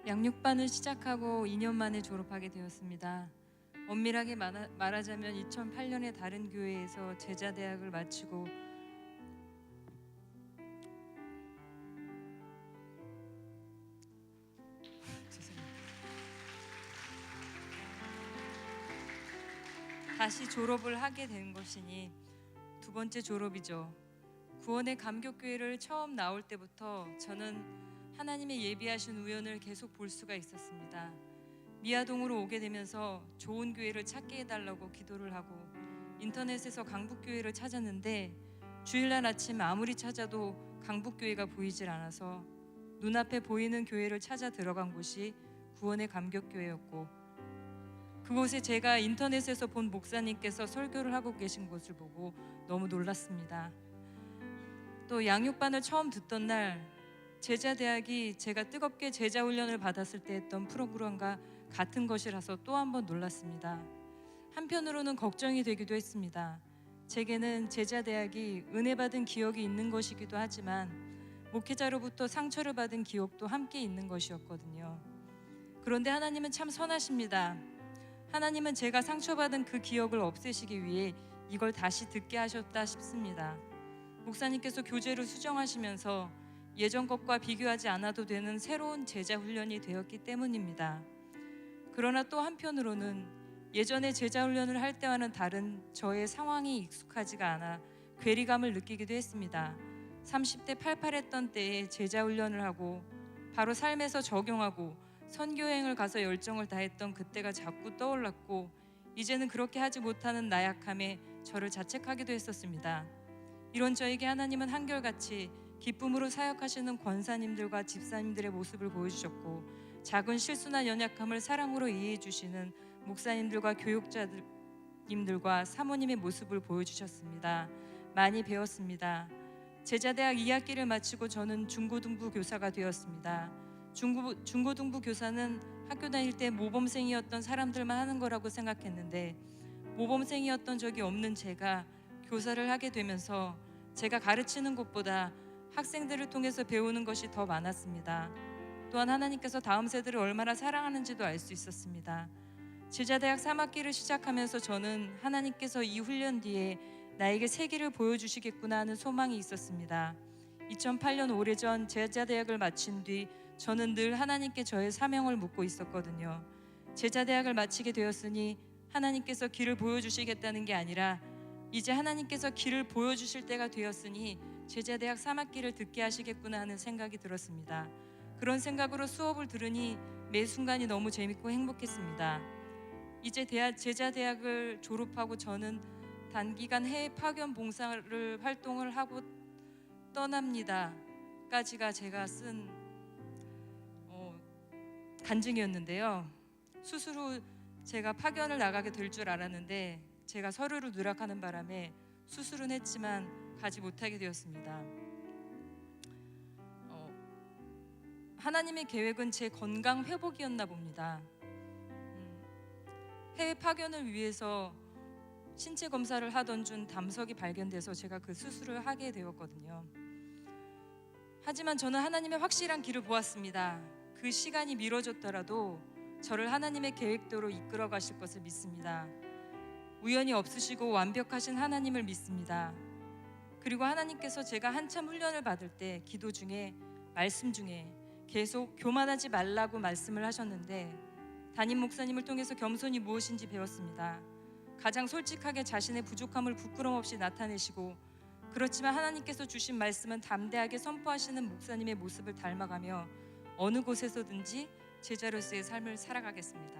양육반을 시작하고 2년 만에 졸업하게 되었습니다. 엄밀하게 말하자면 2008년에 다른 교회에서 제자대학을 마치고 다시 졸업을 하게 된 것이니 두 번째 졸업이죠. 구원의 감격교회를 처음 나올 때부터 저는 하나님의 예비하신 우연을 계속 볼 수가 있었습니다. 미아동으로 오게 되면서 좋은 교회를 찾게 해달라고 기도를 하고 인터넷에서 강북교회를 찾았는데 주일날 아침 아무리 찾아도 강북교회가 보이질 않아서 눈앞에 보이는 교회를 찾아 들어간 곳이 구원의 감격교회였고, 그곳에 제가 인터넷에서 본 목사님께서 설교를 하고 계신 것을 보고 너무 놀랐습니다. 또 양육반을 처음 듣던 날 제자대학이 제가 뜨겁게 제자훈련을 받았을 때 했던 프로그램과 같은 것이라서 또 한 번 놀랐습니다. 한편으로는 걱정이 되기도 했습니다. 제게는 제자대학이 은혜 받은 기억이 있는 것이기도 하지만 목회자로부터 상처를 받은 기억도 함께 있는 것이었거든요. 그런데 하나님은 참 선하십니다. 하나님은 제가 상처받은 그 기억을 없애시기 위해 이걸 다시 듣게 하셨다 싶습니다. 목사님께서 교재를 수정하시면서 예전 것과 비교하지 않아도 되는 새로운 제자 훈련이 되었기 때문입니다. 그러나 또 한편으로는 예전에 제자 훈련을 할 때와는 다른 저의 상황이 익숙하지가 않아 괴리감을 느끼기도 했습니다. 30대 팔팔했던 때에 제자 훈련을 하고 바로 삶에서 적용하고 선교여행을 가서 열정을 다했던 그때가 자꾸 떠올랐고, 이제는 그렇게 하지 못하는 나약함에 저를 자책하기도 했었습니다. 이런 저에게 하나님은 한결같이 기쁨으로 사역하시는 권사님들과 집사님들의 모습을 보여주셨고, 작은 실수나 연약함을 사랑으로 이해해 주시는 목사님들과 교육자님들과 사모님의 모습을 보여주셨습니다. 많이 배웠습니다. 제자대학 2학기를 마치고 저는 중고등부 교사가 되었습니다. 중고등부 교사는 학교 다닐 때 모범생이었던 사람들만 하는 거라고 생각했는데, 모범생이었던 적이 없는 제가 교사를 하게 되면서 제가 가르치는 것보다 학생들을 통해서 배우는 것이 더 많았습니다. 또한 하나님께서 다음 세대를 얼마나 사랑하는지도 알 수 있었습니다. 제자대학 3학기를 시작하면서 저는 하나님께서 이 훈련 뒤에 나에게 세계를 보여주시겠구나 하는 소망이 있었습니다. 2008년 오래전 제자대학을 마친 뒤 저는 늘 하나님께 저의 사명을 묻고 있었거든요. 제자대학을 마치게 되었으니 하나님께서 길을 보여주시겠다는 게 아니라 이제 하나님께서 길을 보여주실 때가 되었으니 제자대학 3학기를 듣게 하시겠구나 하는 생각이 들었습니다. 그런 생각으로 수업을 들으니 매 순간이 너무 재밌고 행복했습니다. 이제 제자대학을 졸업하고 저는 단기간 해외 파견 봉사를 활동을 하고 떠납니다 까지가 제가 쓴 간증이었는데요. 스스로 제가 파견을 나가게 될 줄 알았는데 제가 서류를 누락하는 바람에 수술은 했지만 가지 못하게 되었습니다. 하나님의 계획은 제 건강 회복이었나 봅니다. 해외 파견을 위해서 신체 검사를 하던 중 담석이 발견돼서 제가 그 수술을 하게 되었거든요. 하지만 저는 하나님의 확실한 길을 보았습니다. 그 시간이 미뤄졌더라도 저를 하나님의 계획대로 이끌어 가실 것을 믿습니다. 우연이 없으시고 완벽하신 하나님을 믿습니다. 그리고 하나님께서 제가 한참 훈련을 받을 때 기도 중에 말씀 중에 계속 교만하지 말라고 말씀을 하셨는데, 담임 목사님을 통해서 겸손이 무엇인지 배웠습니다. 가장 솔직하게 자신의 부족함을 부끄럼 없이 나타내시고, 그렇지만 하나님께서 주신 말씀은 담대하게 선포하시는 목사님의 모습을 닮아가며 어느 곳에서든지 제자로서의 삶을 살아가겠습니다.